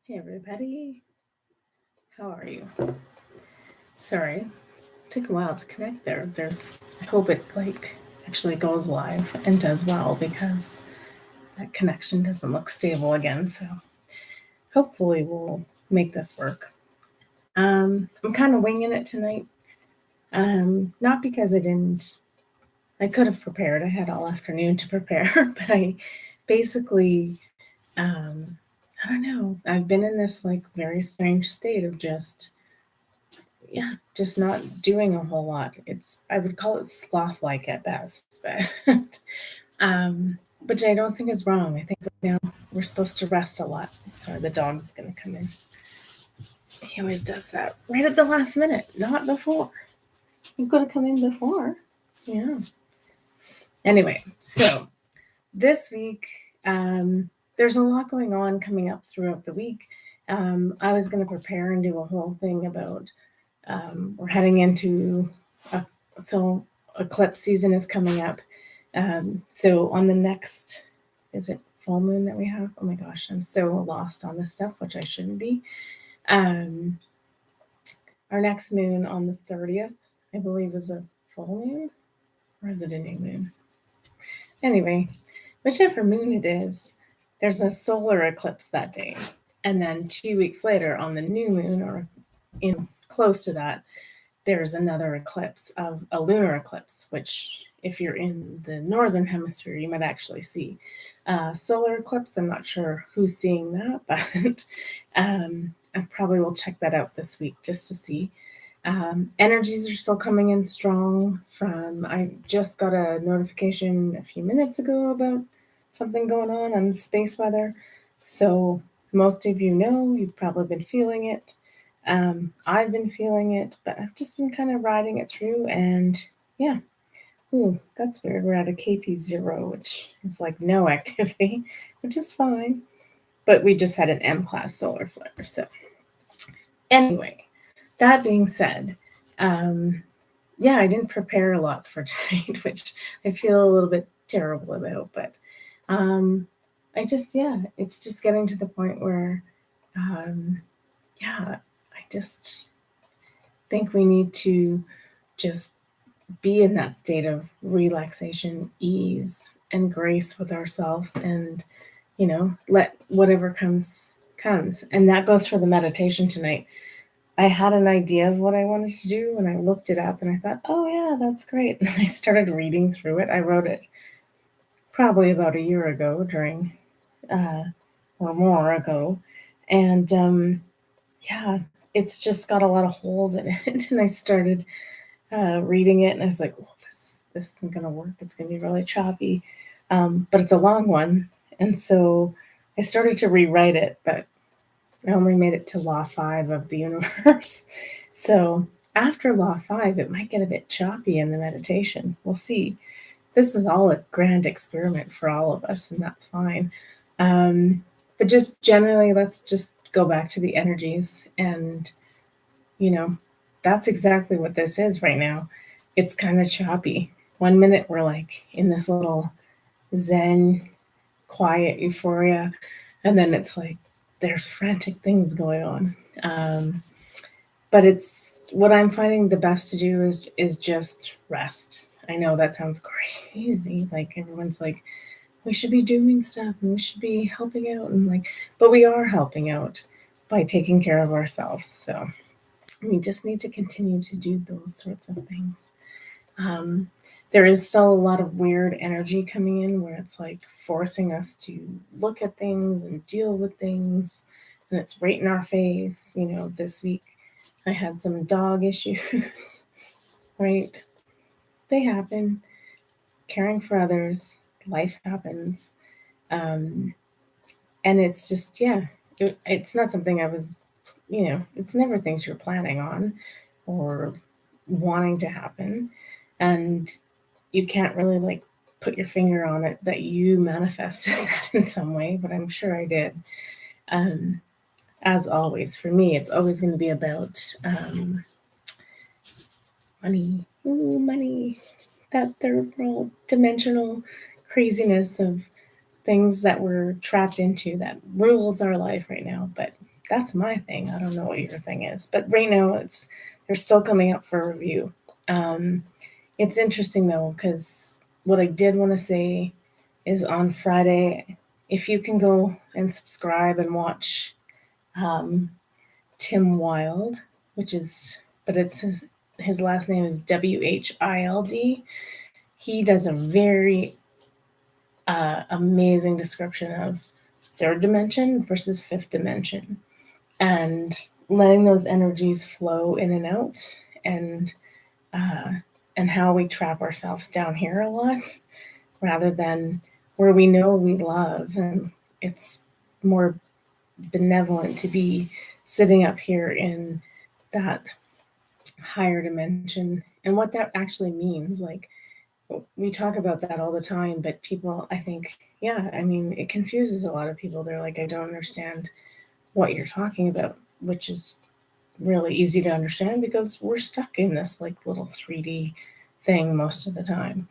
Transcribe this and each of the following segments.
Hey everybody, how are you? Sorry, took a while to connect there. I hope it actually goes live and does well because that connection doesn't look stable again. So hopefully we'll make this work. I'm kind of winging it tonight. Not because I could have prepared. I had all afternoon to prepare, but I basically, I don't know. I've been in this very strange state of just not doing a whole lot. I would call it sloth like at best, but which I don't think is wrong. I think right now we're supposed to rest a lot. Sorry, the dog's gonna come in. He always does that right at the last minute, not before. You've got to come in before. Yeah. Anyway, so this week, there's a lot going on coming up throughout the week. I was going to prepare and do a whole thing about we're heading into so eclipse season is coming up. So on the next, is it full moon that we have? Oh my gosh, I'm so lost on this stuff, which I shouldn't be. Our next moon on the 30th, I believe, is a full moon, or is it a new moon? Anyway, whichever moon it is, there's a solar eclipse that day. And then 2 weeks later, on the new moon, or close to that, there's another eclipse of a lunar eclipse, which if you're in the northern hemisphere, you might actually see. Solar eclipse, I'm not sure who's seeing that, but I probably will check that out this week just to see. Energies are still coming in strong I just got a notification a few minutes ago about something going on space weather. So most of you know, you've probably been feeling it. I've been feeling it, but I've just been kind of riding it through, and yeah. Ooh, that's weird. We're at a KP0, which is like no activity, which is fine. But we just had an M class solar flare. So anyway, that being said, yeah, I didn't prepare a lot for tonight, which I feel a little bit terrible about. But it's just getting to the point where, I just think we need to just be in that state of relaxation, ease, and grace with ourselves, and let whatever comes comes. And that goes for the meditation tonight. I had an idea of what I wanted to do, and I looked it up and I thought, oh yeah, that's great. And I started reading through it. I wrote it probably about a year ago or more ago. And yeah, it's just got a lot of holes in it. And I started reading it, and I was like, oh, this isn't going to work. It's going to be really choppy. But it's a long one. And so I started to rewrite it, but I only made it to Law 5 of the universe. So after Law 5, it might get a bit choppy in the meditation. We'll see. This is all a grand experiment for all of us, and that's fine. But just generally, let's just go back to the energies. And, that's exactly what this is right now. It's kind of choppy. 1 minute, we're like in this little zen, quiet euphoria. And then it's like, there's frantic things going on. But it's what I'm finding the best to do is just rest. I know that sounds crazy. Like everyone's like, we should be doing stuff and we should be helping out, and but we are helping out by taking care of ourselves. So we just need to continue to do those sorts of things. There is still a lot of weird energy coming in where it's like forcing us to look at things and deal with things, and it's right in our face. This week I had some dog issues, right? They happen. Caring for others, life happens. And it's just, it's not something I was, it's never things you're planning on or wanting to happen. And you can't really put your finger on it that you manifested that in some way, but I'm sure I did. As always, for me, it's always going to be about money. Ooh, money. That third world dimensional craziness of things that we're trapped into that rules our life right now. But that's my thing. I don't know what your thing is, but right now they're still coming up for review. It's interesting though, because what I did want to say is on Friday, if you can go and subscribe and watch Tim Wild, but it's his last name is Wild. He does a very amazing description of third dimension versus fifth dimension, and letting those energies flow in and out, and and how we trap ourselves down here a lot rather than where we know we love, and it's more benevolent to be sitting up here in that higher dimension, and what that actually means. Like, we talk about that all the time, but people, I think, yeah, I mean, it confuses a lot of people. They're like, I don't understand what you're talking about, which is really easy to understand because we're stuck in this like little 3D thing most of the time.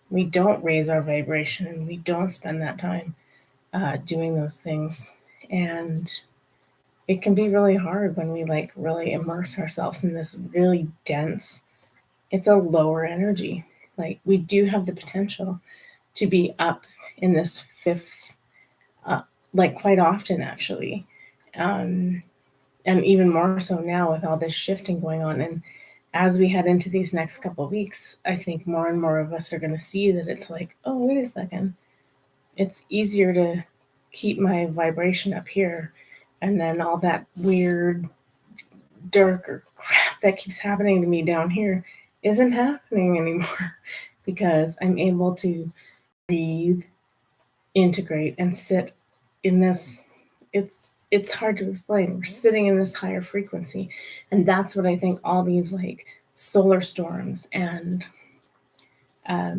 We don't raise our vibration, and we don't spend that time doing those things. And it can be really hard when we like really immerse ourselves in this really dense, it's a lower energy. Like, we do have the potential to be up in this fifth, like quite often actually. And even more so now with all this shifting going on. And as we head into these next couple of weeks, I think more and more of us are going to see that it's like, oh, wait a second. It's easier to keep my vibration up here. And then all that weird, darker crap that keeps happening to me down here isn't happening anymore because I'm able to breathe, integrate, and sit in this. It's hard to explain. We're sitting in this higher frequency, and that's what I think all these like solar storms and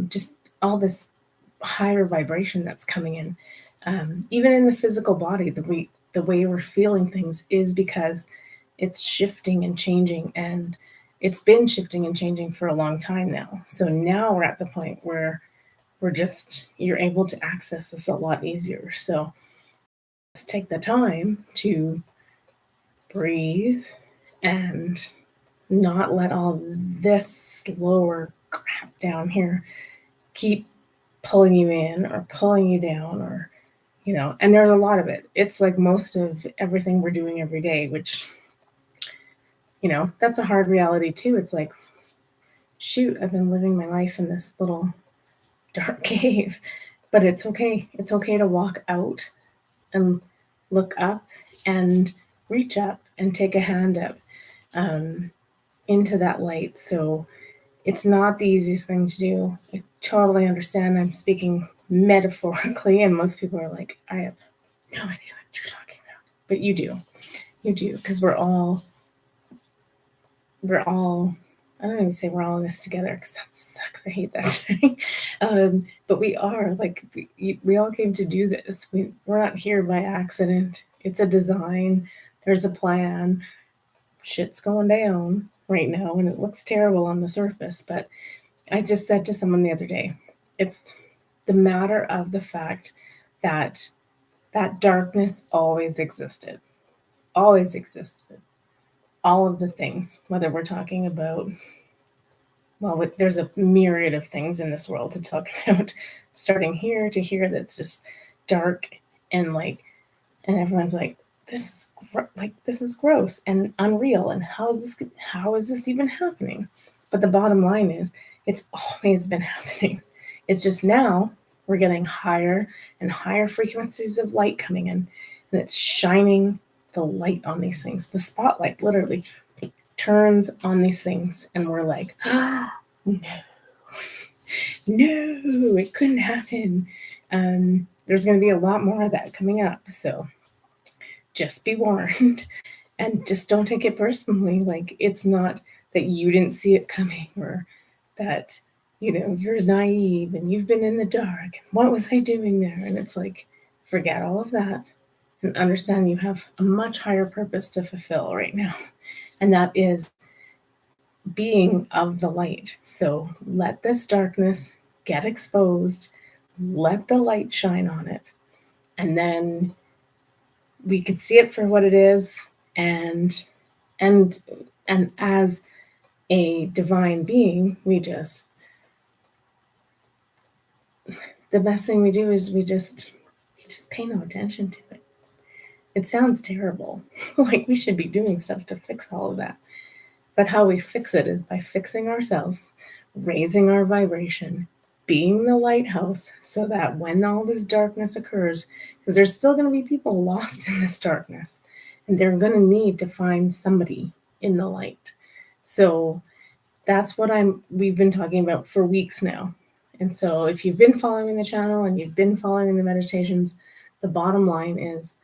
just all this higher vibration that's coming in, even in the physical body, the way we're feeling things is because it's shifting and changing, and it's been shifting and changing for a long time now. So now we're at the point where you're able to access this a lot easier. So let's take the time to breathe and not let all this lower crap down here keep pulling you in or pulling you down, or and there's a lot of it. It's like most of everything we're doing every day, which that's a hard reality too. It's like, shoot, I've been living my life in this little dark cave, but it's okay. It's okay to walk out and look up and reach up and take a hand up into that light. So it's not the easiest thing to do. I totally understand. I'm speaking metaphorically, and most people are like, I have no idea what you're talking about. But you do, because we're all, I don't even say we're all in this together, because that sucks. I hate that saying. But we are, like, we all came to do this. We're not here by accident. It's a design. There's a plan. Shit's going down right now, and it looks terrible on the surface. But I just said to someone the other day, it's the matter of the fact that that darkness always existed. Always existed. All of the things, whether we're talking about, well, there's a myriad of things in this world to talk about, starting here to here, that's just dark and like, and everyone's like, this is gross and unreal, and how is this even happening? But the bottom line is, it's always been happening. It's just now we're getting higher and higher frequencies of light coming in, and it's shining the light on these things. The spotlight literally turns on these things, and we're like, no, it couldn't happen. There's going to be a lot more of that coming up. So just be warned, and just don't take it personally. Like, it's not that you didn't see it coming, or that, you're naive and you've been in the dark. What was I doing there? And it's like, forget all of that and understand you have a much higher purpose to fulfill right now. And that is being of the light. So let this darkness get exposed, let the light shine on it, and then we could see it for what it is, and and and as a divine being, the best thing we do is we just pay no attention to it. It sounds terrible. Like we should be doing stuff to fix all of that. But how we fix it is by fixing ourselves, raising our vibration, being the lighthouse, so that when all this darkness occurs, because there's still going to be people lost in this darkness, and they're going to need to find somebody in the light. So that's what we've been talking about for weeks now. And so if you've been following the channel and you've been following the meditations, the bottom line is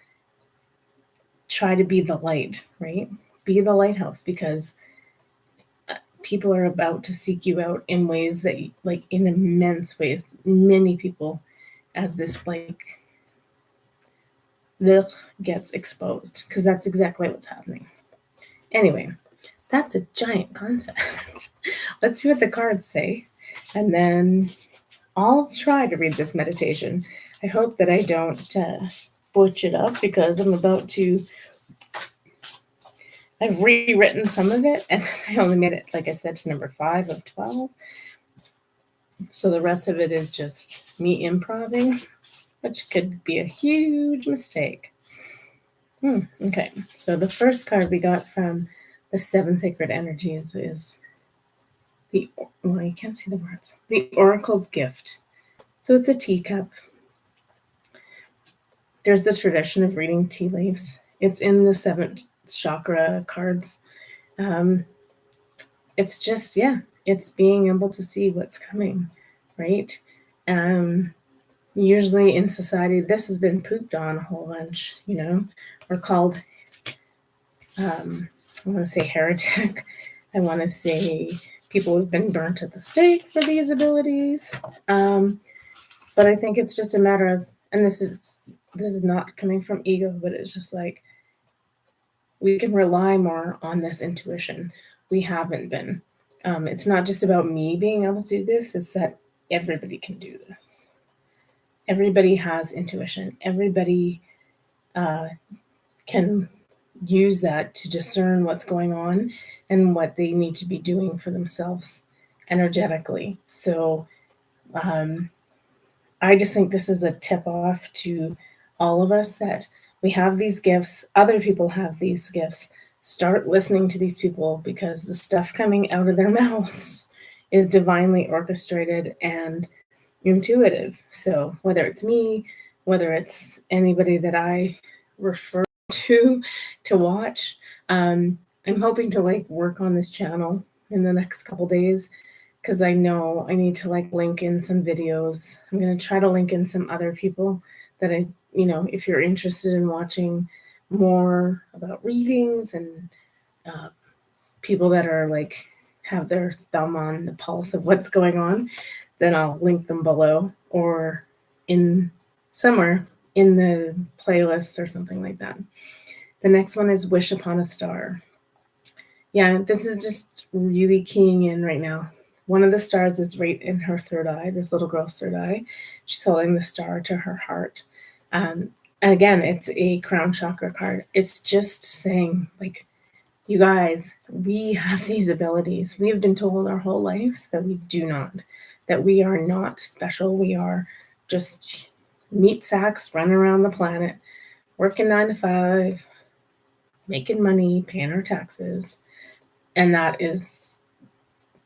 try to be the light, right? Be the lighthouse, because people are about to seek you out in ways that, like, in immense ways, many people, as this gets exposed, because that's exactly what's happening. Anyway, that's a giant concept. Let's see what the cards say, and then I'll try to read this meditation. I hope that I don't butch it up, because I've rewritten some of it, and I only made it, like I said, to number 5 of 12. So the rest of it is just me improving, which could be a huge mistake. Okay, so the first card we got from the 7 sacred energies is you can't see the words. The Oracle's Gift. So it's a teacup. There's the tradition of reading tea leaves. It's in the 7th chakra cards. It's just, it's being able to see what's coming, right? Usually in society, this has been pooped on a whole bunch, We're called, I want to say heretic. I want to say people who've been burnt at the stake for these abilities. But I think it's just a matter of, and this is not coming from ego, but it's just like, we can rely more on this intuition. We haven't been. It's not just about me being able to do this, it's that everybody can do this. Everybody has intuition. Everybody can use that to discern what's going on and what they need to be doing for themselves energetically. So I just think this is a tip off to all of us that we have these gifts. Other people have these gifts. Start listening to these people, because the stuff coming out of their mouths is divinely orchestrated and intuitive. So whether it's me, whether it's anybody that I refer to watch, I'm hoping to work on this channel in the next couple days, because I know I need to link in some videos. I'm going to try to link in some other people that if you're interested in watching more about readings and people that are have their thumb on the pulse of what's going on, then I'll link them below or in somewhere in the playlist or something like that. The next one is Wish Upon a Star. Yeah, this is just really keying in right now. One of the stars is right in her third eye, this little girl's third eye. She's holding the star to her heart. And again, it's a crown chakra card. It's just saying, you guys, we have these abilities. We've been told our whole lives that we do not, that we are not special. We are just meat sacks running around the planet, working 9 to 5, making money, paying our taxes. And that is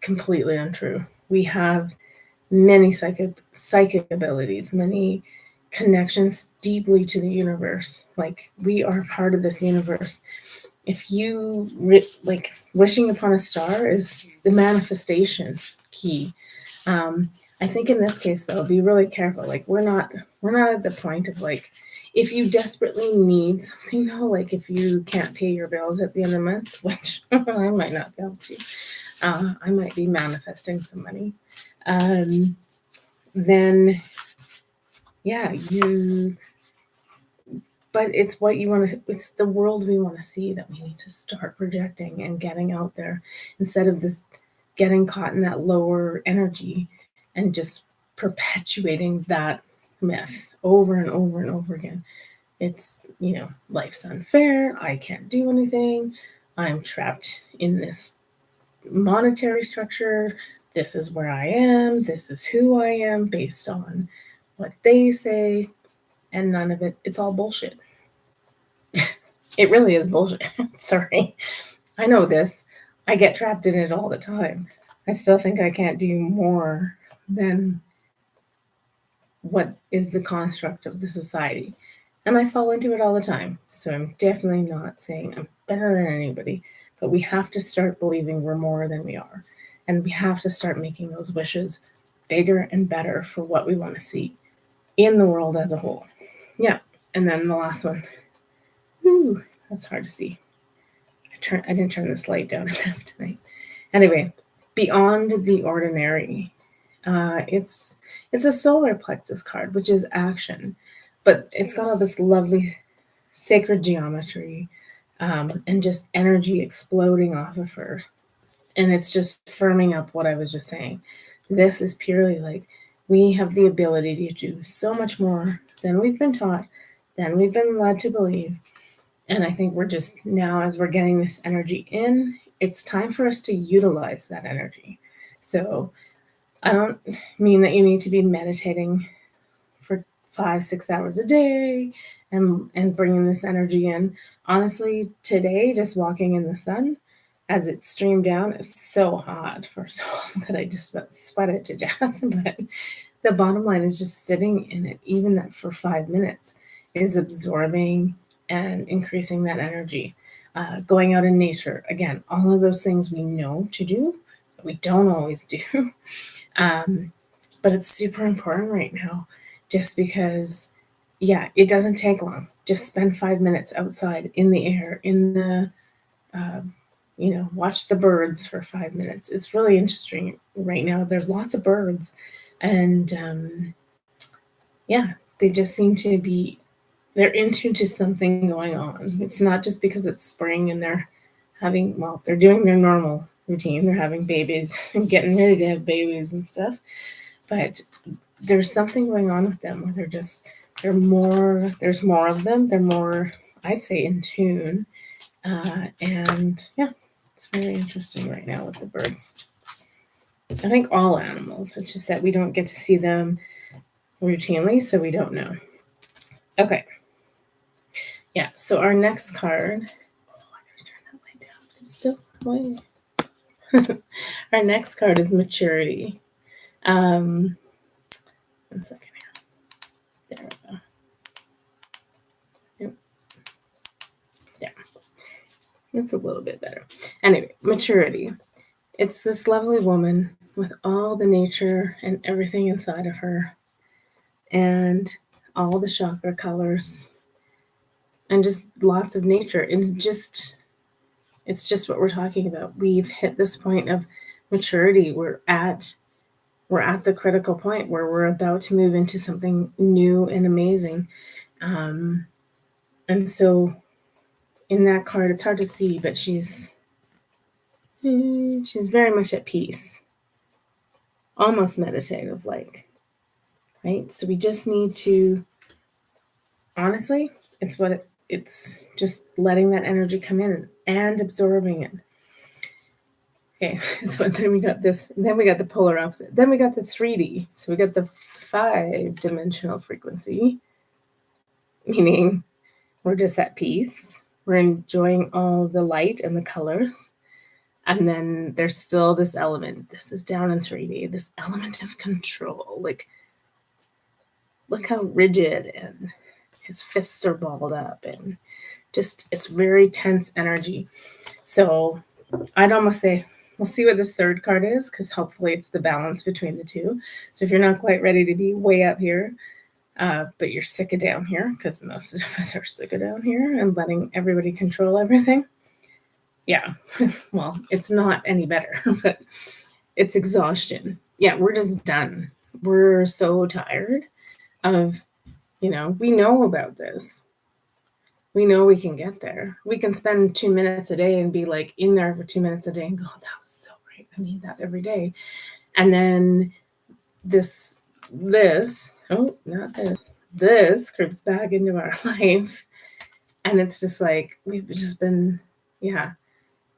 completely untrue. We have many psychic abilities, many connections deeply to the universe. We are part of this universe. If you wishing upon a star is the manifestation key. I think in this case though, be really careful. We're not at the point of if you desperately need something though, if you can't pay your bills at the end of the month, which I might not be able to, I might be manifesting some money. Then but it's what you want to, it's the world we want to see that we need to start projecting and getting out there, instead of this getting caught in that lower energy and just perpetuating that myth over and over and over again. It's, life's unfair. I can't do anything. I'm trapped in this monetary structure. This is where I am. This is who I am based on what they say. And none of it, it's all bullshit. It really is bullshit. Sorry. I know this. I get trapped in it all the time. I still think I can't do more than what is the construct of the society. And I fall into it all the time. So I'm definitely not saying I'm better than anybody, but we have to start believing we're more than we are. And we have to start making those wishes bigger and better for what we want to see in the world as a whole. Yeah. And then the last one. Ooh, that's hard to see. I didn't turn this light down enough tonight. Anyway, beyond the ordinary. It's a solar plexus card, which is action, but it's got all this lovely sacred geometry and just energy exploding off of her. And it's just firming up what I was just saying. This is purely like we have the ability to do so much more than we've been taught, than we've been led to believe. And I think we're just now, as we're getting this energy in, it's time for us to utilize that energy. So I don't mean that you need to be meditating for 5-6 hours a day and bringing this energy in. Honestly, today, just walking in the sun as it streamed down, it's so hot for so long that I just sweated to death. But the bottom line is just sitting in it, even that for 5 minutes, is absorbing and increasing that energy. Going out in nature, again, all of those things we know to do, but we don't always do. But it's super important right now just because, yeah, it doesn't take long. Just spend 5 minutes outside in the air, in the, watch the birds for 5 minutes. It's really interesting right now. There's lots of birds and yeah, they just seem to be, they're into just something going on. It's not just because it's spring and they're doing their normal routine. They're having babies and getting ready to have babies and stuff. But there's something going on with them where there's more of them. They're more, I'd say, in tune. And yeah, it's very interesting right now with the birds. I think all animals, it's just that we don't get to see them routinely, so we don't know. Okay. Yeah, so our next card, I gotta turn that light down. It's so quiet. Our next card is maturity. 1 second here. There we go. Yep. Yeah. It's a little bit better. Anyway, maturity. It's this lovely woman with all the nature and everything inside of her and all the chakra colors and just lots of nature. And it's just what we're talking about. We've hit this point of maturity. We're at the critical point where we're about to move into something new and amazing. And so in that card, it's hard to see, but she's very much at peace, almost meditative like, right? So we just need to, honestly, it's just letting that energy come in and absorbing it. Okay, so then we got this, then we got the polar opposite. Then we got the 3D. So we got the 5-dimensional frequency, meaning we're just at peace. We're enjoying all the light and the colors. And then there's still this element. This is down in 3D, this element of control. Like, look how rigid and his fists are balled up and just, it's very tense energy. So I'd almost say, we'll see what this third card is, because hopefully it's the balance between the two. So if you're not quite ready to be way up here, but you're sick of down here, because most of us are sick of down here and letting everybody control everything. Yeah, well, it's not any better, but it's exhaustion. Yeah, we're just done. We're so tired of, we know about this. We know we can get there. We can spend 2 minutes a day and be like in there for 2 minutes a day and go, oh, that was so great. I need that every day. And then this, oh, not this. this creeps back into our life. And it's just like, we've just been, yeah,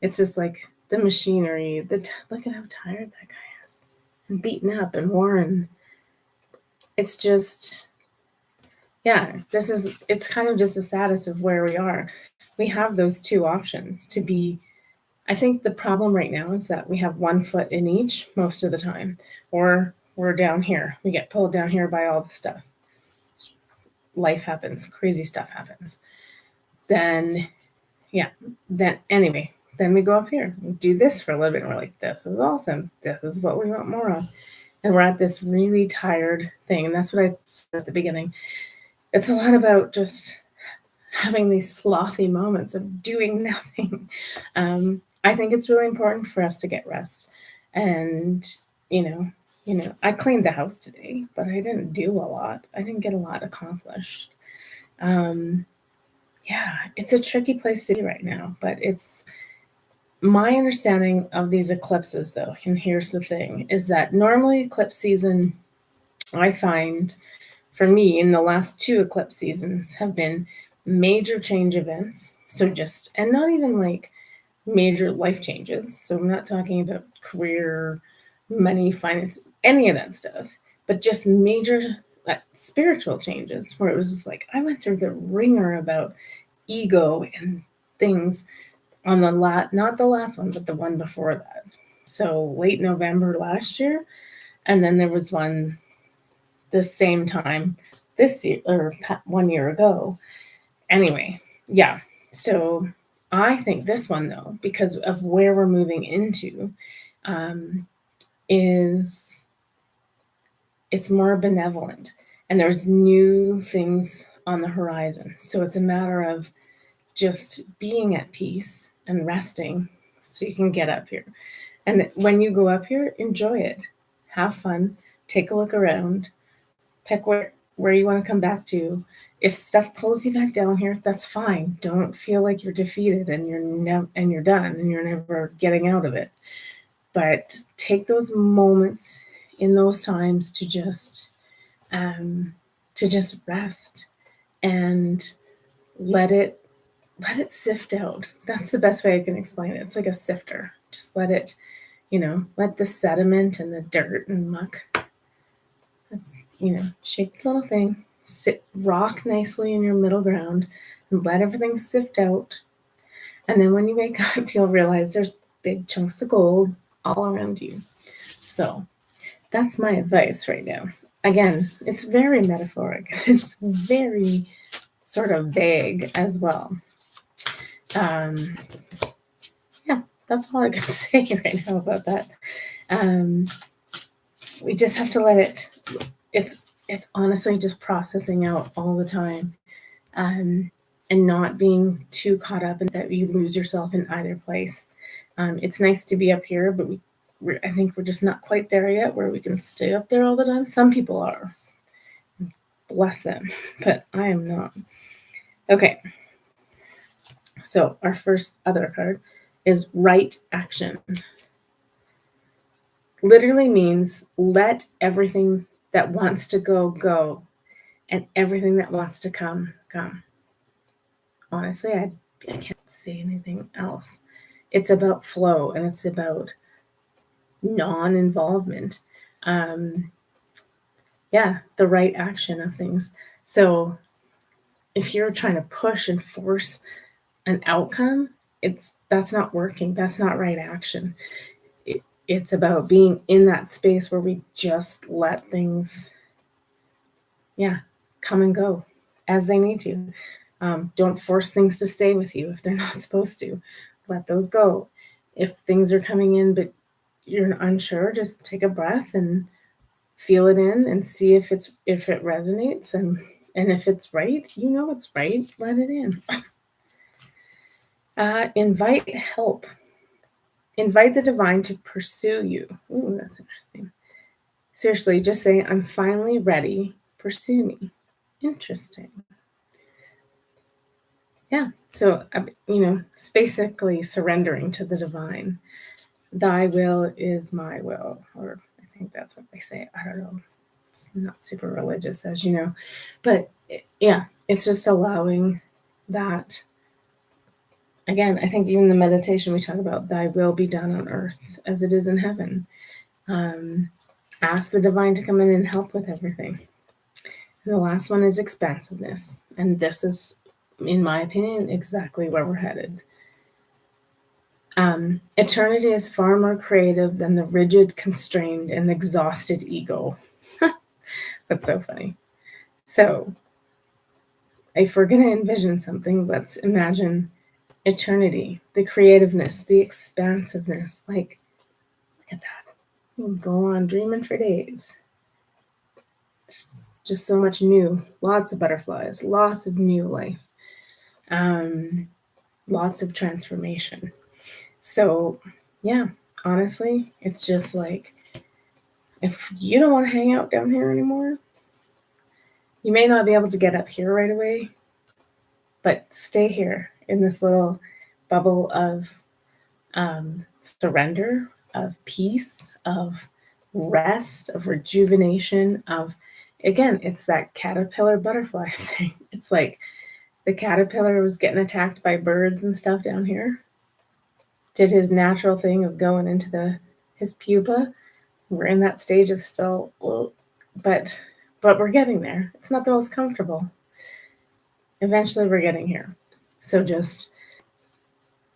it's just like the machinery, look at how tired that guy is and beaten up and worn. It's just, yeah, it's kind of just the status of where we are. We have those two options to be. I think the problem right now is that we have one foot in each most of the time, or we're down here. We get pulled down here by all the stuff. Life happens, crazy stuff happens. Then, yeah, anyway, then we go up here and do this for a little bit. And we're like, this is awesome. This is what we want more of. And we're at this really tired thing. And that's what I said at the beginning. It's a lot about just having these slothy moments of doing nothing. I think it's really important for us to get rest. And, I cleaned the house today, but I didn't do a lot. I didn't get a lot accomplished. Yeah, it's a tricky place to be right now, but it's my understanding of these eclipses, though. And here's the thing is that normally eclipse season, I find for me in the last two eclipse seasons have been major change events. So and not even like major life changes. So I'm not talking about career, money, finance, any of that stuff, but just major spiritual changes where it was just like, I went through the ringer about ego and things on not the last one, but the one before that. So late November last year. And then there was one the same time this year or 1 year ago. Anyway, yeah. So I think this one, though, because of where we're moving into, is it's more benevolent and there's new things on the horizon. So it's a matter of just being at peace and resting so you can get up here. And when you go up here, enjoy it. Have fun. Take a look around. Pick where you want to come back to. If stuff pulls you back down here, that's fine. Don't feel like you're defeated and you're done and you're never getting out of it. But take those moments in those times to just rest and let it sift out. That's the best way I can explain it. It's like a sifter. Just let it, let the sediment and the dirt and muck. That's, shake the little thing, rock nicely in your middle ground and let everything sift out. And then when you wake up, you'll realize there's big chunks of gold all around you. So that's my advice right now. Again, it's very metaphoric. It's very sort of vague as well. Yeah, that's all I can say right now about that. We just have to let it. It's honestly just processing out all the time, and not being too caught up in that you lose yourself in either place. It's nice to be up here, but I think we're just not quite there yet where we can stay up there all the time. Some people are, bless them, but I am not. Okay. So our first other card is right action. Literally means let everything that wants to go, and everything that wants to come. Honestly, I can't say anything else. It's about flow and it's about non-involvement. The right action of things. So if you're trying to push and force an outcome, that's not working. That's not right action. It's about being in that space where we just let things, come and go as they need to. Don't force things to stay with you if they're not supposed to. Let those go. If things are coming in but you're unsure, just take a breath and feel it in and see if it resonates, and if it's right, it's right. Let it in. Invite help. Invite the divine to pursue you. Ooh, that's interesting. Seriously, just say, I'm finally ready. Pursue me. Interesting. Yeah. So, it's basically surrendering to the divine. Thy will is my will. Or I think that's what they say. I don't know. not super religious, as you know, but yeah, it's just allowing that. Again, I think even the meditation we talk about, thy will be done on earth as it is in heaven. Ask the divine to come in and help with everything. And the last one is expansiveness. And this is, in my opinion, exactly where we're headed. Eternity is far more creative than the rigid, constrained, and exhausted ego. That's so funny. So, if we're going to envision something, let's imagine eternity, the creativeness, the expansiveness. Like, look at that. You can go on dreaming for days. There's just so much new, lots of butterflies, lots of new life, lots of transformation. So, yeah, honestly, it's just like, if you don't want to hang out down here anymore, you may not be able to get up here right away, but stay here in this little bubble of surrender, of peace, of rest, of rejuvenation, of, again, it's that caterpillar butterfly thing. It's like the caterpillar was getting attacked by birds and stuff down here, did his natural thing of going into his pupa. We're in that stage of still, but we're getting there. It's not the most comfortable. Eventually we're getting here. So just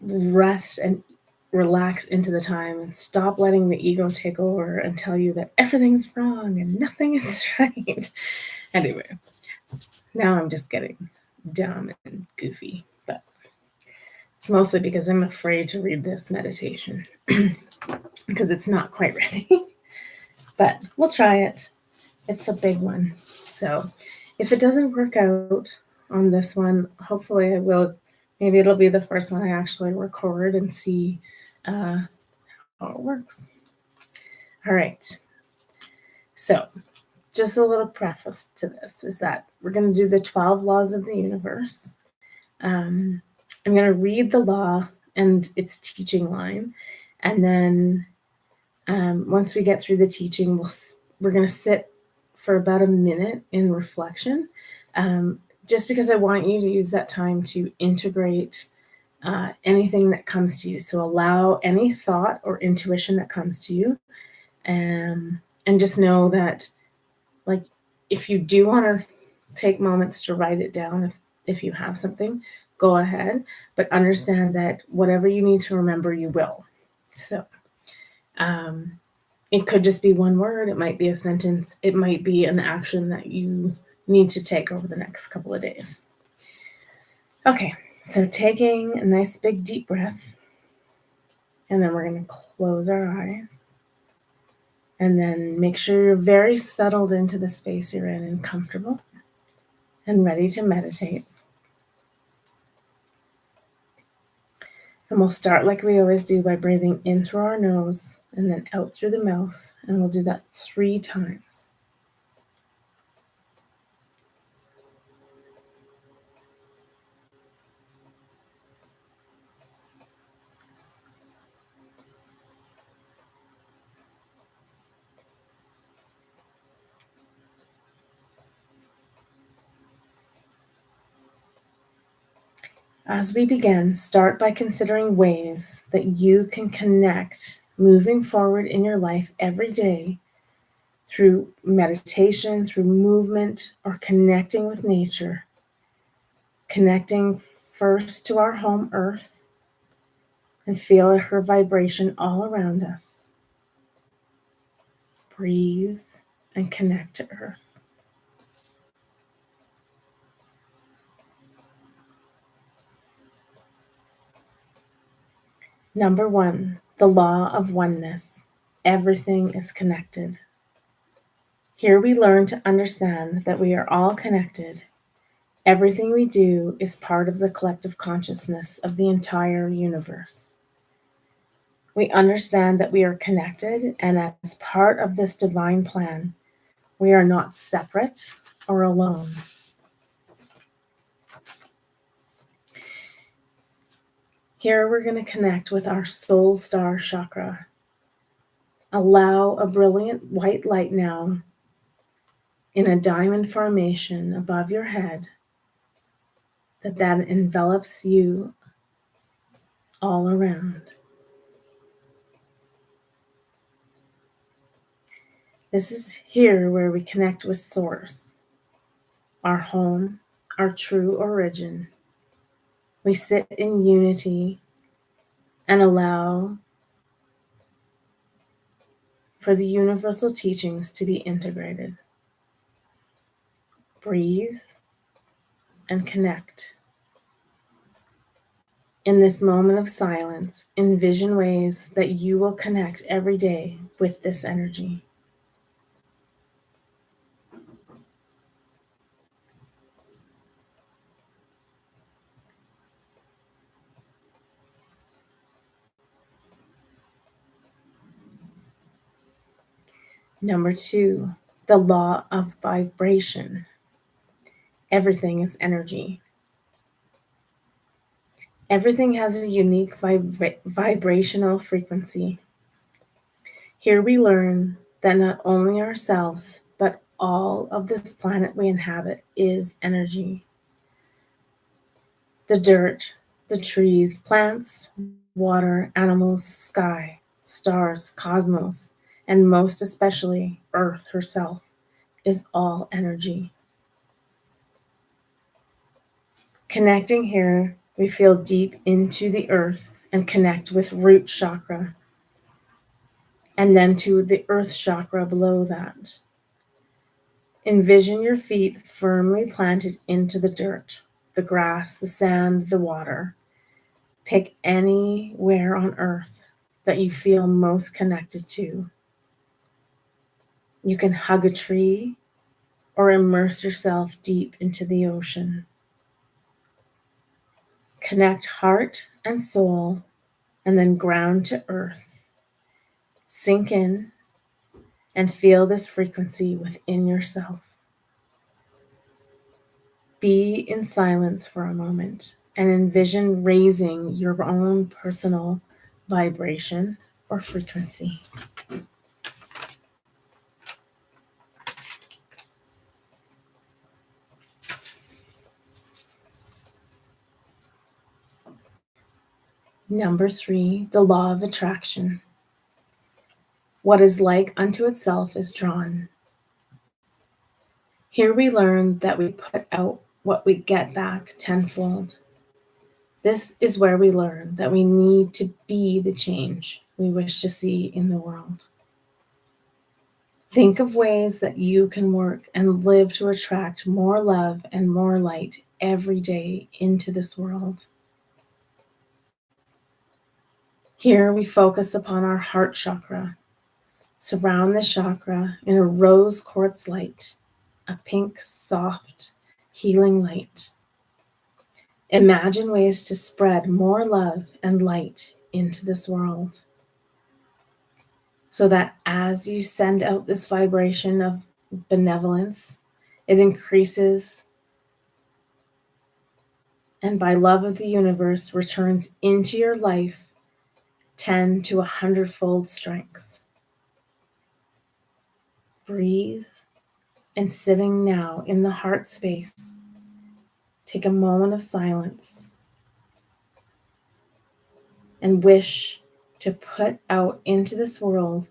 rest and relax into the time and stop letting the ego take over and tell you that everything's wrong and nothing is right. Anyway, now I'm just getting dumb and goofy, but it's mostly because I'm afraid to read this meditation because it's not quite ready. But we'll try it. It's a big one. So if it doesn't work out on this one, hopefully I will. Maybe it'll be the first one I actually record and see how it works. All right. So just a little preface to this is that we're going to do the 12 laws of the universe. I'm going to read the law and its teaching line. And then once we get through the teaching, we're going to sit for about a minute in reflection, just because I want you to use that time to integrate anything that comes to you. So allow any thought or intuition that comes to you, and just know that, like, if you do want to take moments to write it down, if you have something, go ahead, but understand that whatever you need to remember, you will. So it could just be one word, it might be a sentence, it might be an action that you need to take over the next couple of days. Okay, so taking a nice big deep breath, and then we're going to close our eyes, and then make sure you're very settled into the space you're in and comfortable and ready to meditate. And we'll start like we always do by breathing in through our nose and then out through the mouth, and we'll do that 3 times. As we begin, start by considering ways that you can connect moving forward in your life every day through meditation, through movement, or connecting with nature. Connecting first to our home earth and feel her vibration all around us. Breathe and connect to earth. Number 1, the law of oneness. Everything is connected. Here we learn to understand that we are all connected. Everything we do is part of the collective consciousness of the entire universe. We understand that we are connected, and as part of this divine plan, we are not separate or alone. Here we're going to connect with our soul star chakra. Allow a brilliant white light now in a diamond formation above your head that envelops you all around. This is here where we connect with Source, our home, our true origin. We sit in unity and allow for the universal teachings to be integrated. Breathe and connect. In this moment of silence, envision ways that you will connect every day with this energy. Number 2, the law of vibration. Everything is energy. Everything has a unique vibrational frequency. Here we learn that not only ourselves, but all of this planet we inhabit is energy. The dirt, the trees, plants, water, animals, sky, stars, cosmos, and most especially Earth herself is all energy. Connecting here, we feel deep into the earth and connect with root chakra, and then to the earth chakra below that. Envision your feet firmly planted into the dirt, the grass, the sand, the water. Pick anywhere on earth that you feel most connected to. You can hug a tree or immerse yourself deep into the ocean. Connect heart and soul and then ground to earth. Sink in and feel this frequency within yourself. Be in silence for a moment and envision raising your own personal vibration or frequency. Number 3, the law of attraction. What is like unto itself is drawn. Here we learn that we put out what we get back tenfold. This is where we learn that we need to be the change we wish to see in the world. Think of ways that you can work and live to attract more love and more light every day into this world. Here we focus upon our heart chakra. Surround the chakra in a rose quartz light, a pink, soft, healing light. Imagine ways to spread more love and light into this world, so that as you send out this vibration of benevolence, it increases and by love of the universe returns into your life 10 to 100-fold strength. Breathe, and sitting now in the heart space, take a moment of silence and wish to put out into this world,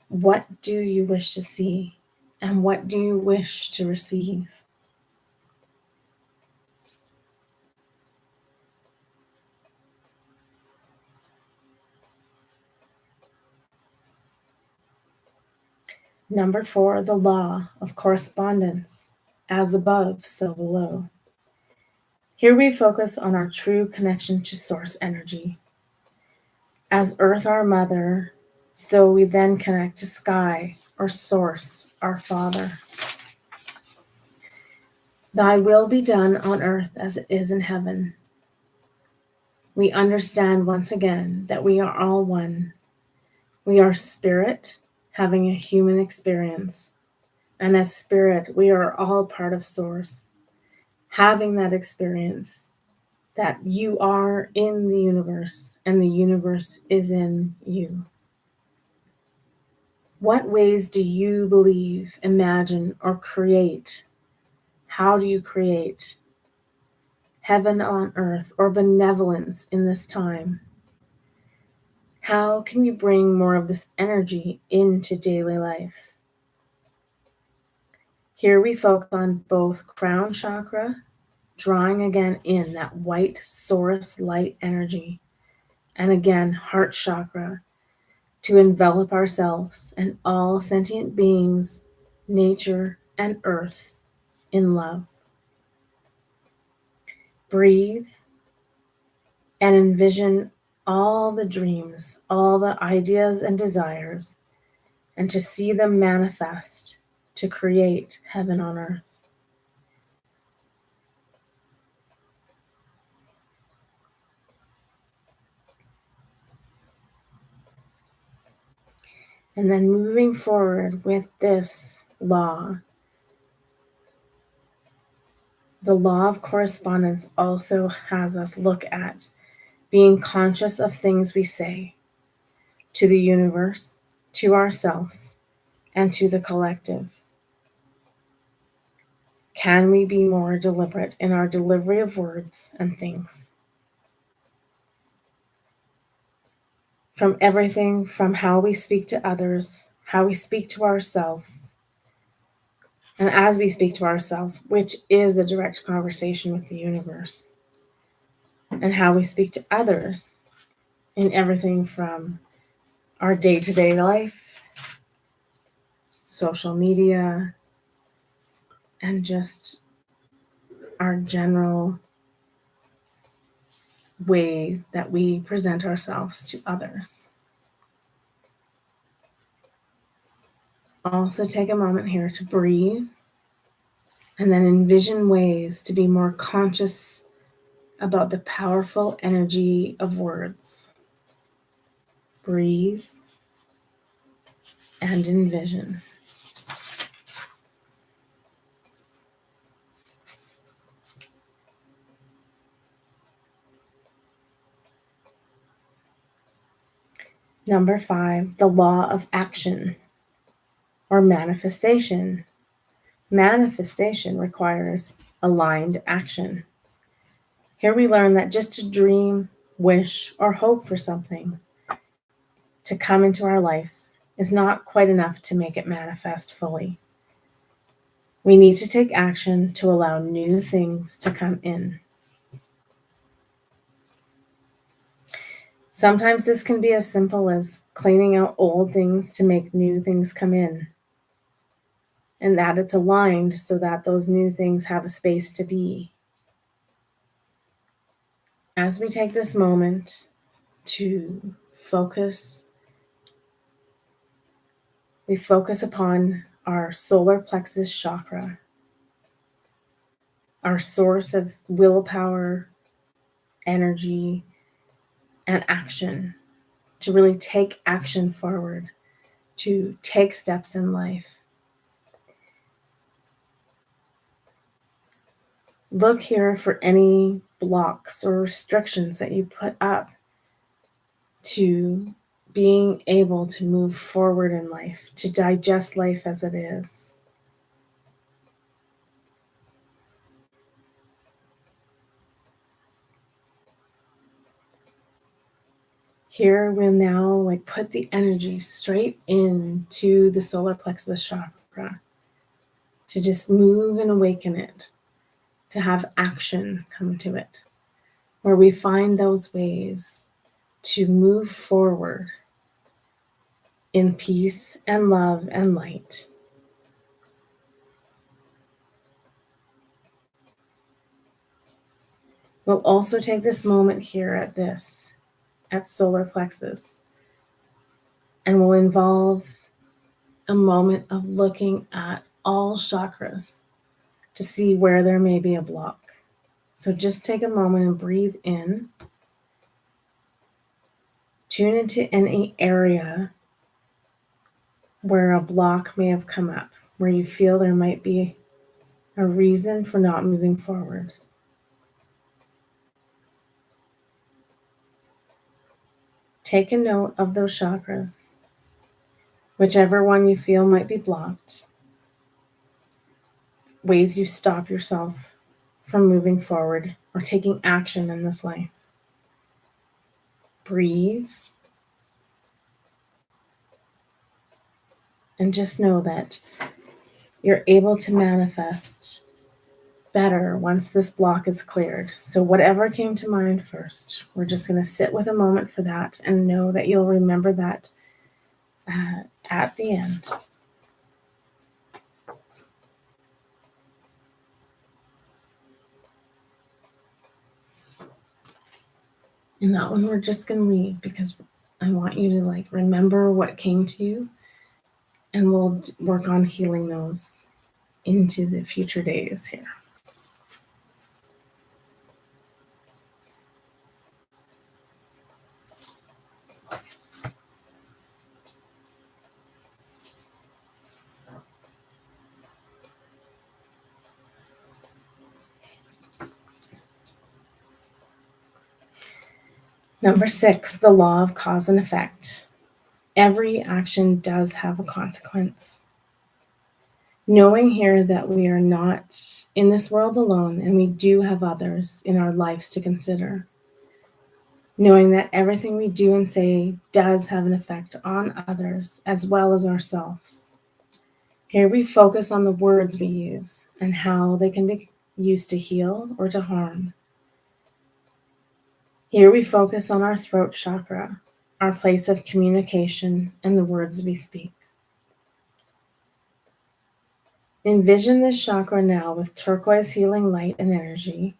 what do you wish to see and what do you wish to receive? Number 4, the law of correspondence. As above, so below. Here we focus on our true connection to source energy. As earth, our mother, so we then connect to sky, or source, our father. Thy will be done on earth as it is in heaven. We understand once again that we are all one. We are spirit having a human experience. And as spirit, we are all part of source, having that experience that you are in the universe and the universe is in you. What ways do you believe, imagine, or create? How do you create heaven on earth or benevolence in this time? How can you bring more of this energy into daily life? Here we focus on both crown chakra, drawing again in that white source light energy, and again, heart chakra, to envelop ourselves and all sentient beings, nature, and earth in love. Breathe and envision all the dreams, all the ideas and desires, and to see them manifest to create heaven on earth. And then moving forward with this law, the law of correspondence also has us look at being conscious of things we say to the universe, to ourselves, and to the collective. Can we be more deliberate in our delivery of words and things? From everything from how we speak to others, how we speak to ourselves, and as we speak to ourselves, which is a direct conversation with the universe, and how we speak to others in everything from our day-to-day life, social media, and just our general way that we present ourselves to others. Also take a moment here to breathe and then envision ways to be more conscious about the powerful energy of words. Breathe and envision. Number 5, the law of action or manifestation. Manifestation requires aligned action. Here we learn that just to dream, wish, or hope for something to come into our lives is not quite enough to make it manifest fully. We need to take action to allow new things to come in. Sometimes this can be as simple as cleaning out old things to make new things come in, and that it's aligned so that those new things have a space to be. As we take this moment to focus, we focus upon our solar plexus chakra, our source of willpower, energy, and action, to really take action forward, to take steps in life. Look here for any blocks or restrictions that you put up to being able to move forward in life, to digest life as it is. Here we'll now put the energy straight into the solar plexus chakra to just move and awaken it, to have action come to it, where we find those ways to move forward in peace and love and light. We'll also take this moment here at solar plexus, and we'll involve a moment of looking at all chakras to see where there may be a block. So just take a moment and breathe in. Tune into any area where a block may have come up, where you feel there might be a reason for not moving forward. Take a note of those chakras. whichever one you feel might be blocked, ways you stop yourself from moving forward or taking action in this life. Breathe. And just know that you're able to manifest better once this block is cleared. So, whatever came to mind first, we're just going to sit with a moment for that and know that you'll remember that at the end. And that one we're just going to leave because I want you to remember what came to you, and we'll work on healing those into the future days here. Number 6, the law of cause and effect. Every action does have a consequence. Knowing here that we are not in this world alone and we do have others in our lives to consider. Knowing that everything we do and say does have an effect on others as well as ourselves. Here we focus on the words we use and how they can be used to heal or to harm. Here we focus on our throat chakra, our place of communication, and the words we speak. Envision this chakra now with turquoise healing light and energy,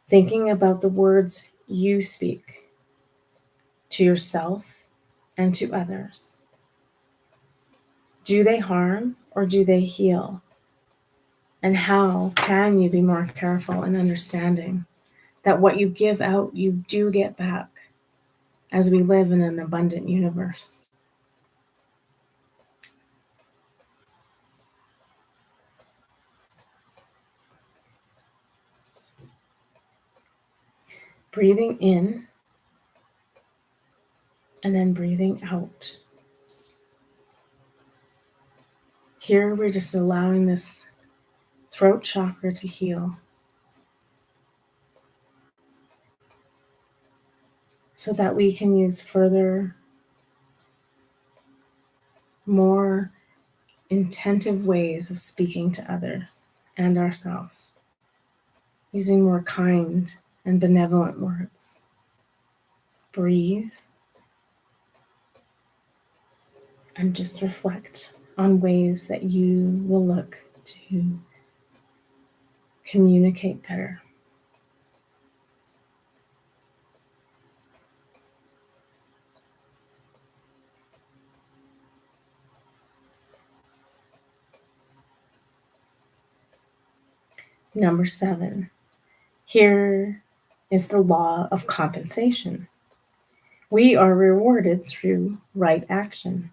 thinking about the words you speak to yourself and to others. Do they harm or do they heal? And how can you be more careful in understanding that what you give out, you do get back as we live in an abundant universe? Breathing in and then breathing out. Here we're just allowing this throat chakra to heal so that we can use further, more intentive ways of speaking to others and ourselves, using more kind and benevolent words. Breathe and just reflect on ways that you will look to communicate better. Number 7, here is the law of compensation. We are rewarded through right action.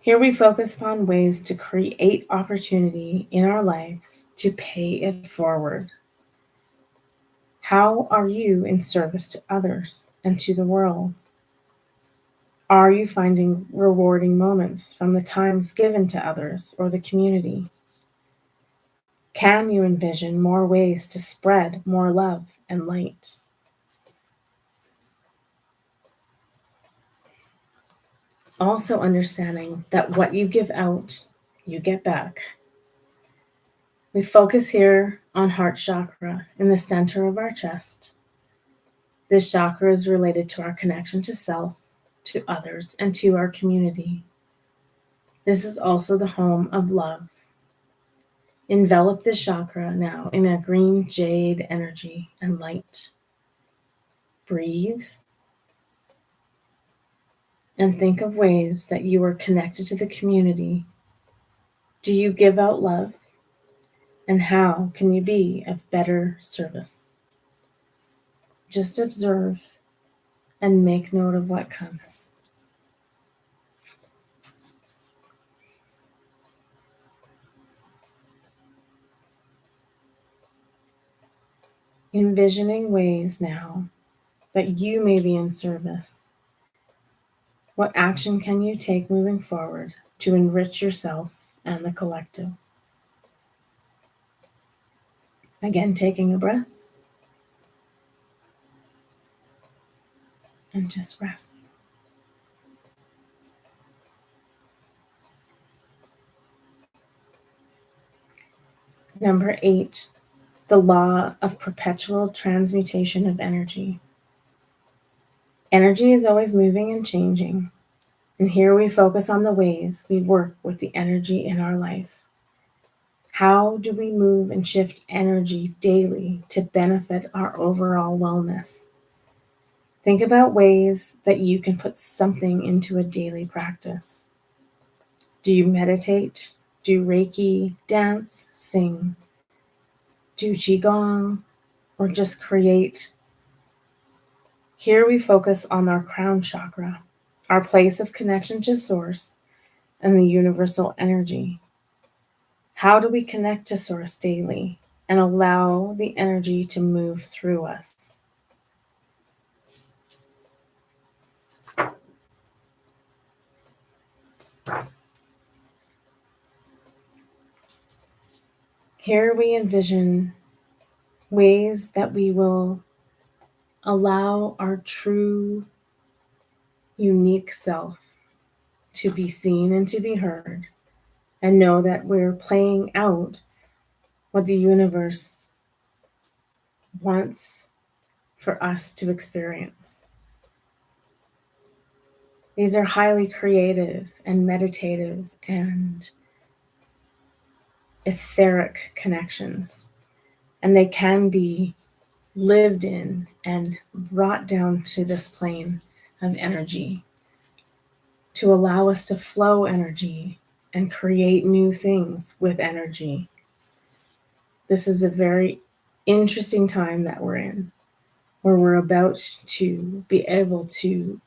Here we focus upon ways to create opportunity in our lives to pay it forward. How are you in service to others and to the world? Are you finding rewarding moments from the times given to others or the community? Can you envision more ways to spread more love and light? Also understanding that what you give out, you get back. We focus here on heart chakra in the center of our chest. This chakra is related to our connection to self, to others, and to our community. This is also the home of love. Envelop this chakra now in a green jade energy and light. Breathe and think of ways that you are connected to the community. Do you give out love? And how can you be of better service? Just observe and make note of what comes. Envisioning ways now that you may be in service What action can you take moving forward to enrich yourself and the collective? Again, taking a breath and just resting. Number 8, the law of perpetual transmutation of energy. Energy is always moving and changing, and here we focus on the ways we work with the energy in our life. How do we move and shift energy daily to benefit our overall wellness? Think about ways that you can put something into a daily practice. Do you meditate? Do Reiki, dance, sing? Do Qigong, or just create? Here we focus on our crown chakra, our place of connection to Source and the universal energy. How do we connect to Source daily and allow the energy to move through us? Here we envision ways that we will allow our true, unique self to be seen and to be heard, and know that we're playing out what the universe wants for us to experience. These are highly creative and meditative and etheric connections, and they can be lived in and brought down to this plane of energy to allow us to flow energy and create new things with energy. This is a very interesting time that we're in, where we're about to be able to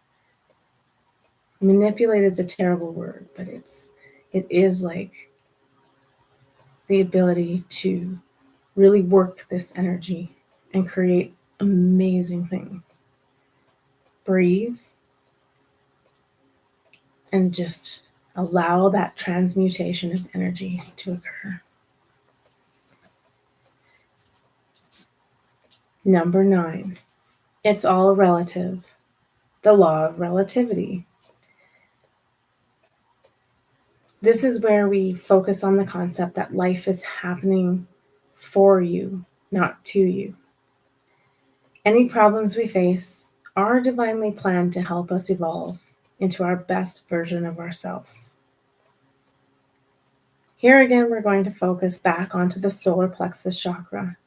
manipulate is a terrible word, but it is like the ability to really work this energy and create amazing things. Breathe and just allow that transmutation of energy to occur. Number 9, it's all relative. The law of relativity. This is where we focus on the concept that life is happening for you, not to you. Any problems we face are divinely planned to help us evolve into our best version of ourselves. Here again, we're going to focus back onto the solar plexus chakra.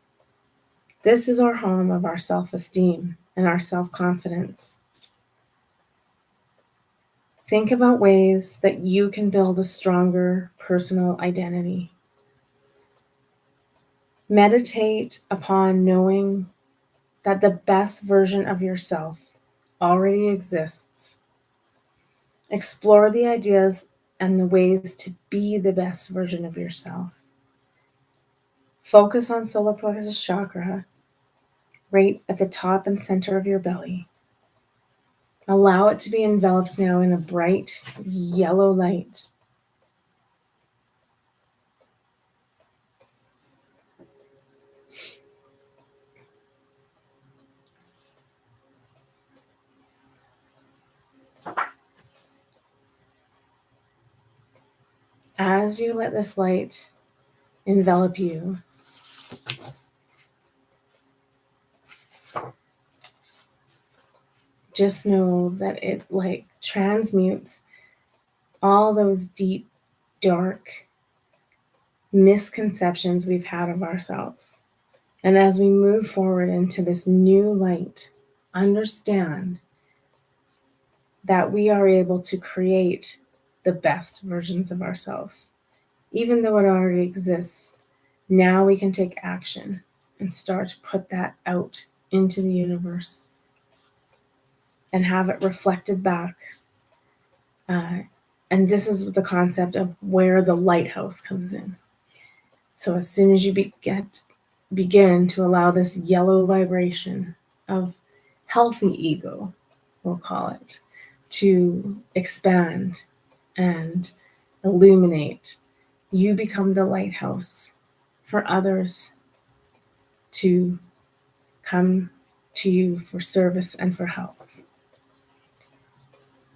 This is our home of our self-esteem and our self-confidence. Think about ways that you can build a stronger personal identity. Meditate upon knowing that the best version of yourself already exists. Explore the ideas and the ways to be the best version of yourself. Focus on solar plexus chakra, right at the top and center of your belly. Allow it to be enveloped now in a bright yellow light. As you let this light envelop you, just know that it like transmutes all those deep, dark misconceptions we've had of ourselves. And as we move forward into this new light, understand that we are able to create the best versions of ourselves. Even though it already exists, now we can take action and start to put that out into the universe and have it reflected back. And this is the concept of where the lighthouse comes in. So as soon as you begin to allow this yellow vibration of healthy ego, we'll call it, to expand and illuminate. You become the lighthouse for others to come to you for service and for help.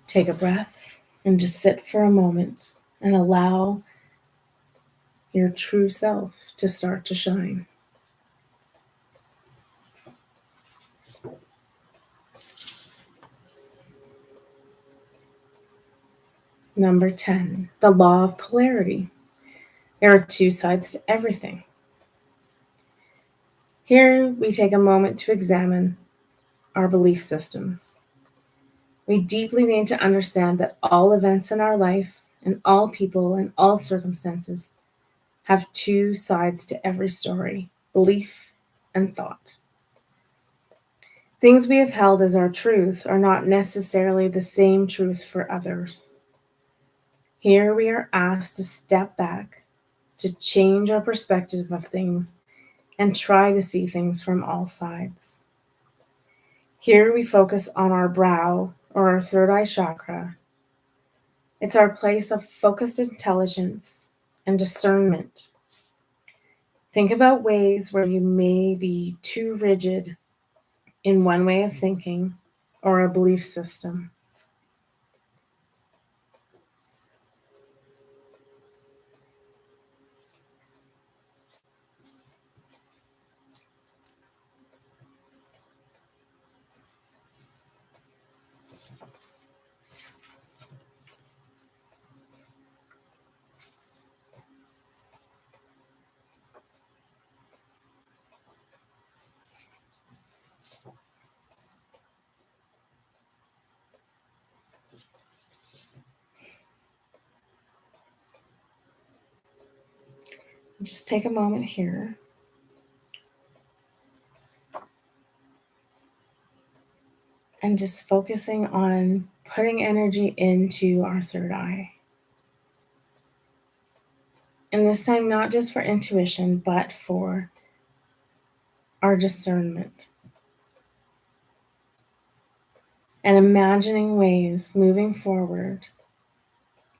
Take a breath and just sit for a moment and allow your true self to start to shine. Number 10, the law of polarity. There are two sides to everything. Here we take a moment to examine our belief systems. We deeply need to understand that all events in our life and all people and all circumstances have two sides to every story, belief and thought. Things we have held as our truth are not necessarily the same truth for others. Here we are asked to step back, to change our perspective of things, and try to see things from all sides. Here we focus on our brow or our third eye chakra. It's our place of focused intelligence and discernment. Think about ways where you may be too rigid in one way of thinking or a belief system. Just take a moment here and just focusing on putting energy into our third eye. And this time, not just for intuition, but for our discernment. And imagining ways moving forward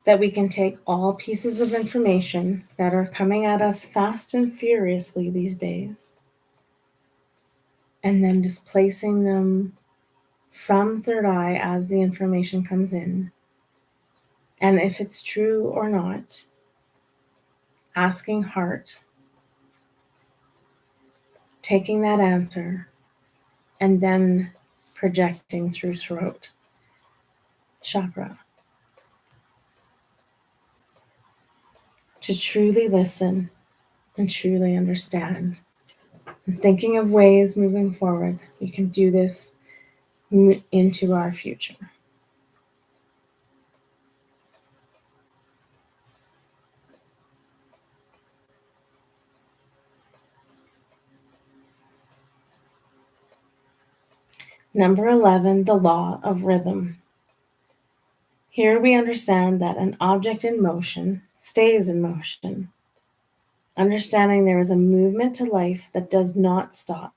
that we can take all pieces of information that are coming at us fast and furiously these days, and then just placing them from third eye as the information comes in. And if it's true or not, asking heart, taking that answer, and then projecting through throat chakra to truly listen and truly understand. And thinking of ways moving forward, we can do this into our future. Number 11, the law of rhythm. Here we understand that an object in motion stays in motion. Understanding there is a movement to life that does not stop,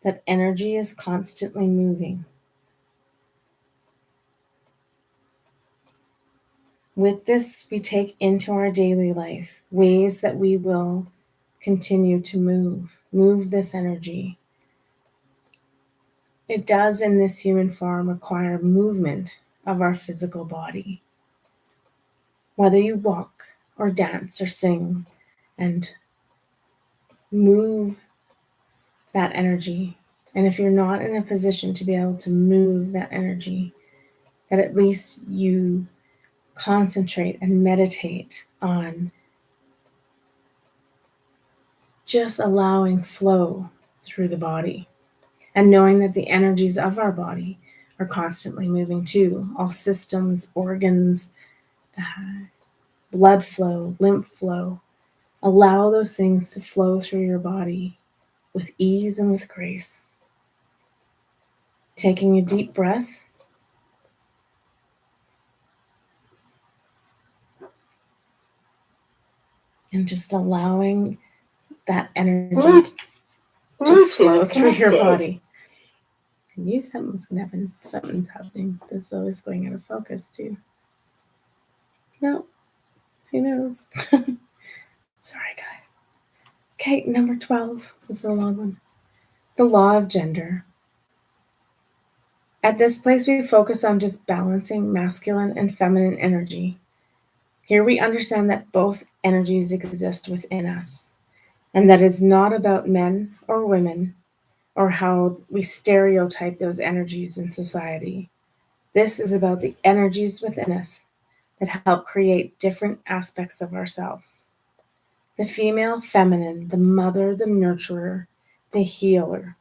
that energy is constantly moving. With this, we take into our daily life ways that we will continue to move this energy. It does, in this human form, require movement of our physical body. Whether you walk or dance or sing and move that energy, and if you're not in a position to be able to move that energy, that at least you concentrate and meditate on just allowing flow through the body and knowing that the energies of our body are constantly moving too. All systems, organs, blood flow, lymph flow. Allow those things to flow through your body with ease and with grace. Taking a deep breath. And just allowing that energy to flow through your body. knew something was going to happen. Something's happening. This is always going out of focus too. No, who knows? Sorry, guys. Okay, number 12. This is a long one. The law of gender. At this place, we focus on just balancing masculine and feminine energy. Here we understand that both energies exist within us, and that it's not about men or women or how we stereotype those energies in society. This is about the energies within us that help create different aspects of ourselves. The female feminine, the mother, the nurturer, the healer.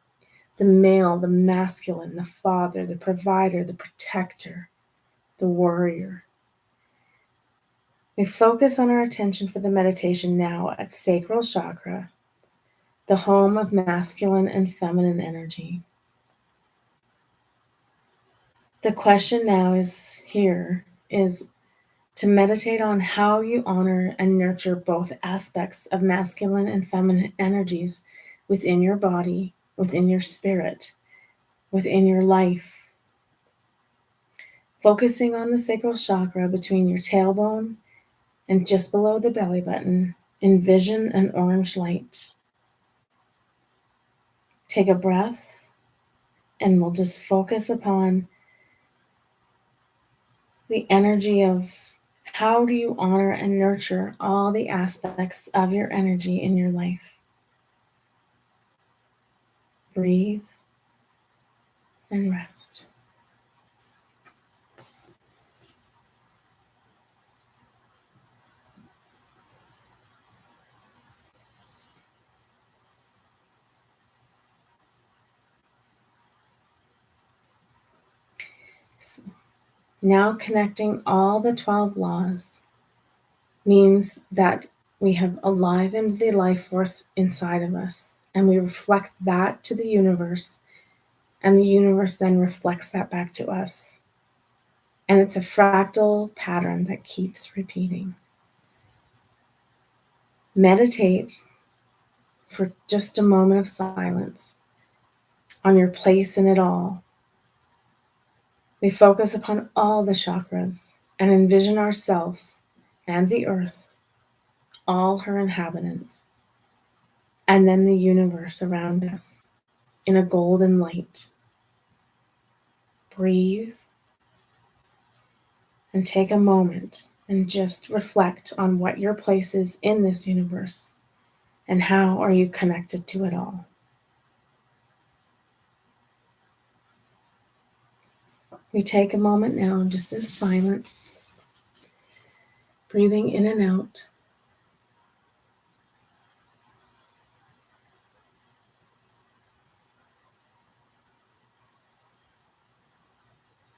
The male, the masculine, the father, the provider, the protector, the warrior. We focus on our attention for the meditation now at sacral chakra, the home of masculine and feminine energy. The question now is to meditate on how you honor and nurture both aspects of masculine and feminine energies within your body, within your spirit, within your life. Focusing on the sacral chakra between your tailbone and just below the belly button, envision an orange light. Take a breath, and we'll just focus upon the energy of how do you honor and nurture all the aspects of your energy in your life. Breathe and rest. So now connecting all the 12 laws means that we have alivened the life force inside of us, and we reflect that to the universe, and the universe then reflects that back to us. And it's a fractal pattern that keeps repeating. Meditate for just a moment of silence on your place in it all. We focus upon all the chakras and envision ourselves and the earth, all her inhabitants, and then the universe around us in a golden light. Breathe and take a moment and just reflect on what your place is in this universe and how are you connected to it all. We take a moment now just in silence, breathing in and out.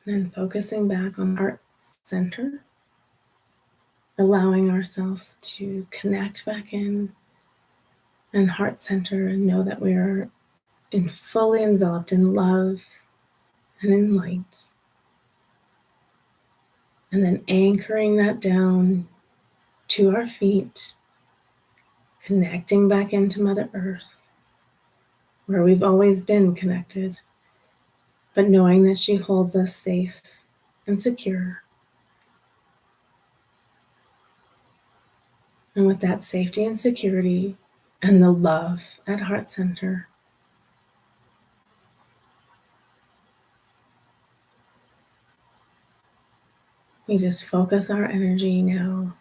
Then focusing back on heart center, allowing ourselves to connect back in and heart center and know that we are fully enveloped in love and in light. And then anchoring that down to our feet, connecting back into Mother Earth, where we've always been connected, but knowing that she holds us safe and secure. And with that safety and security and the love at heart center, we just focus our energy now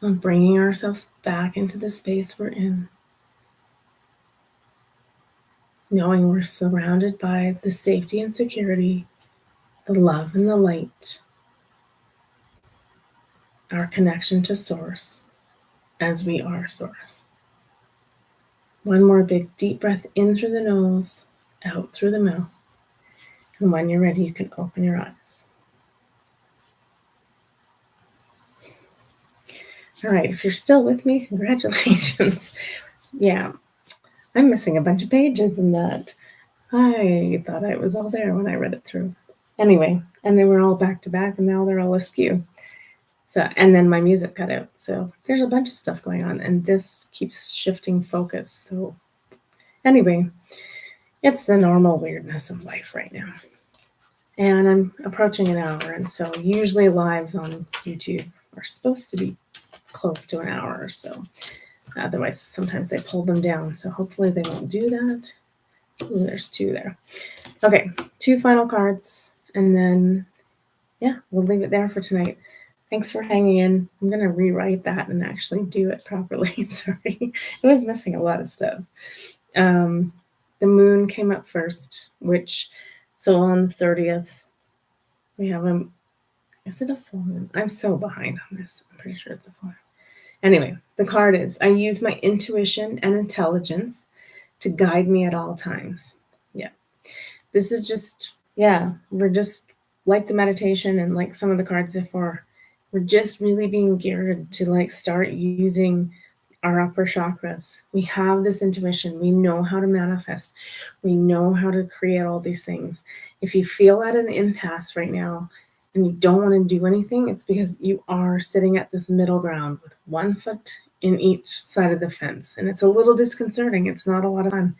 on bringing ourselves back into the space we're in, knowing we're surrounded by the safety and security, the love and the light, our connection to Source as we are Source. One more big deep breath in through the nose, out through the mouth. And when you're ready, you can open your eyes. All right, if you're still with me, congratulations. Yeah, I'm missing a bunch of pages in that. I thought it was all there when I read it through. Anyway, and they were all back to back, and now they're all askew. So, and then my music cut out. So there's a bunch of stuff going on, and this keeps shifting focus. So anyway, it's the normal weirdness of life right now. And I'm approaching an hour, and so usually lives on YouTube are supposed to be close to an hour or so. Otherwise, sometimes they pull them down. So hopefully they won't do that. Ooh, there's 2 there. Okay, 2 final cards, and then yeah, we'll leave it there for tonight. Thanks for hanging in. I'm gonna rewrite that and actually do it properly. Sorry, it was missing a lot of stuff. The moon came up first, which so on the 30th we have a. Is it a full moon? I'm so behind on this. I'm pretty sure it's a full moon. Anyway, the card is I use my intuition and intelligence to guide me at all times. Yeah. This is just, yeah, we're just like the meditation and like some of the cards before. We're just really being geared to like start using our upper chakras. We have this intuition. We know how to manifest. We know how to create all these things. If you feel at an impasse right now, and you don't want to do anything, it's because you are sitting at this middle ground with one foot in each side of the fence. And it's a little disconcerting. It's not a lot of fun.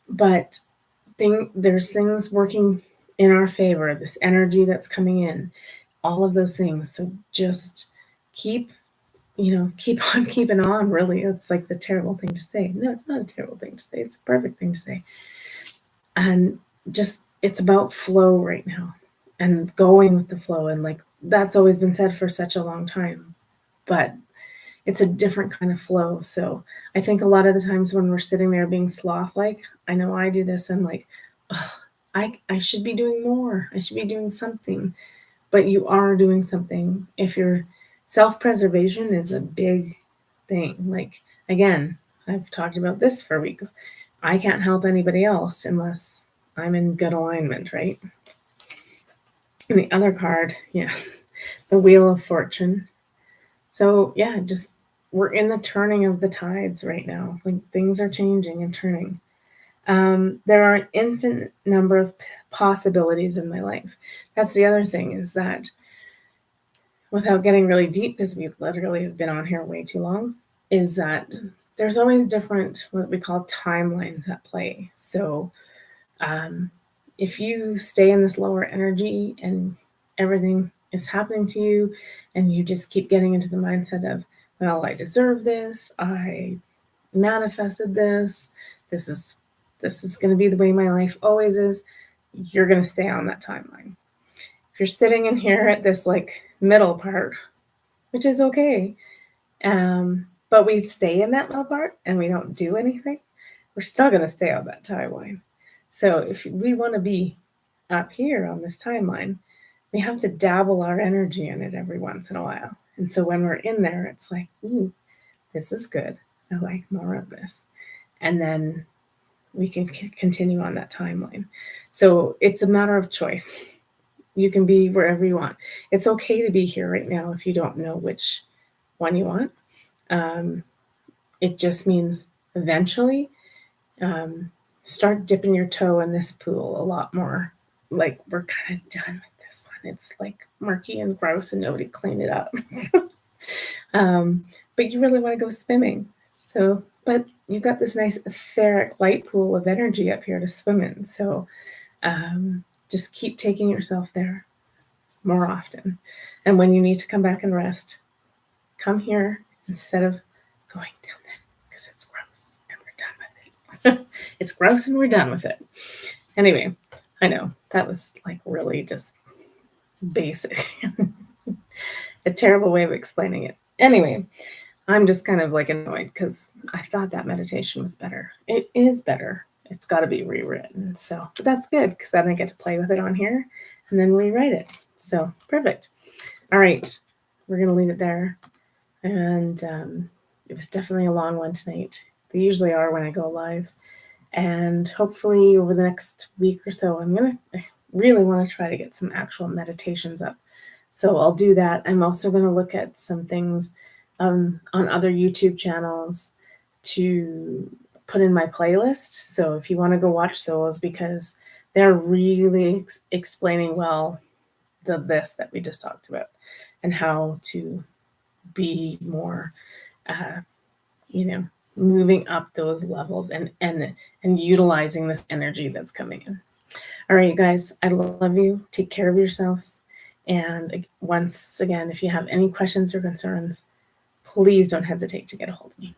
But there's things working in our favor, this energy that's coming in, all of those things. So just keep on keeping on, really. It's like the terrible thing to say. No, it's not a terrible thing to say. It's a perfect thing to say. And just, it's about flow right now and going with the flow. And like, that's always been said for such a long time, but it's a different kind of flow. So I think a lot of the times when we're sitting there being sloth-like, I know I do this. I'm like, I should be doing more. I should be doing something, but you are doing something. If your self-preservation is a big thing, like, again, I've talked about this for weeks. I can't help anybody else unless I'm in good alignment, right? And the other card, yeah, the Wheel of Fortune. So yeah, just we're in the turning of the tides right now. Like things are changing and turning. There are an infinite number of possibilities in my life. That's the other thing, is that without getting really deep, because we literally have been on here way too long, is that there's always different, what we call timelines at play. So if you stay in this lower energy and everything is happening to you and you just keep getting into the mindset of, well, I deserve this, I manifested this, this is going to be the way my life always is, you're going to stay on that timeline. If you're sitting in here at this like middle part, which is okay, but we stay in that middle part and we don't do anything, we're still going to stay on that timeline. So if we want to be up here on this timeline, we have to dabble our energy in it every once in a while. And so when we're in there, it's like, ooh, this is good. I like more of this. And then we can continue on that timeline. So it's a matter of choice. You can be wherever you want. It's okay to be here right now if you don't know which one you want. It just means eventually start dipping your toe in this pool a lot more. Like, we're kind of done with this one. It's like murky and gross and nobody cleaned it up. But you really want to go swimming. So, but you've got this nice etheric light pool of energy up here to swim in. So just keep taking yourself there more often. And when you need to come back and rest, come here instead of going down there, because it's gross and we're done with it. It's gross and we're done with it. Anyway, I know that was like really just basic. A terrible way of explaining it. Anyway, I'm just kind of like annoyed because I thought that meditation was better. It is better. It's got to be rewritten. So, but that's good because then I get to play with it on here and then rewrite it. So perfect. All right, we're going to leave it there. And it was definitely a long one tonight. They usually are when I go live. And hopefully over the next week or so, I really want to try to get some actual meditations up. So I'll do that. I'm also going to look at some things on other YouTube channels to put in my playlist. So if you want to go watch those, because they're really explaining well this that we just talked about and how to be more, moving up those levels and utilizing this energy that's coming in. All right, you guys, I love you. Take care of yourselves. And once again, if you have any questions or concerns, please don't hesitate to get a hold of me.